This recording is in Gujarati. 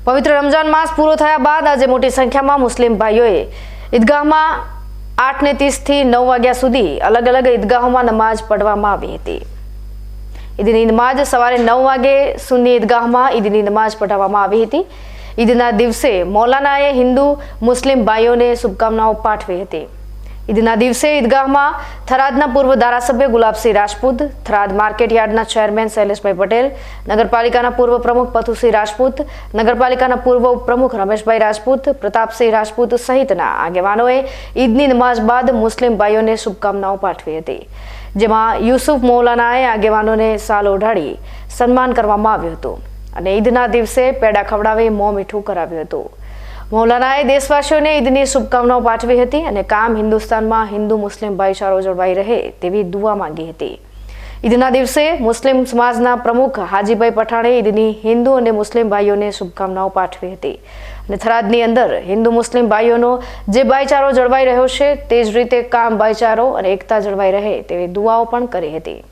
પવિત્ર રમજાન માસ પૂરો થયા બાદ આજે મોટી સંખ્યામાં મુસ્લિમ ભાઈઓએ ઈદગાહમાં 8:30 થી 9 વાગ્યા સુધી અલગ અલગ ઈદગાહોમાં નમાઝ પઢવામાં આવી હતી। ઈદની નમાઝ સવારે 9 વાગે સુન્ની ઈદગાહમાં ઈદની નમાઝ પઢાવવામાં આવી હતી। ઈદના દિવસે મૌલાનાએ હિન્દુ મુસ્લિમ ભાઈઓને શુભકામનાઓ પાઠવી હતી। ઈદના દિવસે ઈદગાહમાં થરાદના પૂર્વ ધારાસભ્ય ગુલાબસિંહ રાજપૂત, થરાદ માર્કેટ યાર્ડના ચેરમેન શૈલેષભાઈ પટેલ, નગરપાલિકાના પૂર્વ પ્રમુખ પથુસિંહ રાજપૂત, નગરપાલિકાના પૂર્વ ઉપપ્રમુખ રમેશભાઈ રાજપૂત, પ્રતાપસિંહ રાજપૂત સહિતના આગેવાનોએ ઈદની નમાઝ બાદ મુસ્લિમ ભાઈઓને શુભકામનાઓ પાઠવી હતી, જેમાં યુસુફ મૌલાનાએ આગેવાનોને શાલ ઓઢાડી સન્માન કરવામાં આવ્યું હતું અને ઈદના દિવસે પેડા ખવડાવી મોં મીઠું કરાવ્યું હતું। મૌલાનાએ દેશવાસીઓને ઈદની શુભકામનાઓ પાઠવી હતી અને કામ હિન્દુસ્તાનમાં હિન્દુ મુસ્લિમ ભાઈચારો જળવાઈ રહે તેવી દુઆ માંગી હતી। ઈદના દિવસે મુસ્લિમ સમાજના પ્રમુખ હાજીભાઈ પઠાણે ઈદની હિન્દુ અને મુસ્લિમ ભાઈઓને શુભકામનાઓ પાઠવી હતી અને થરાદની અંદર હિન્દુ મુસ્લિમ ભાઈઓનો જે ભાઈચારો જળવાઈ રહ્યો છે તે જ રીતે કામ ભાઈચારો અને એકતા જળવાઈ રહે તેવી દુઆઓ પણ કરી હતી।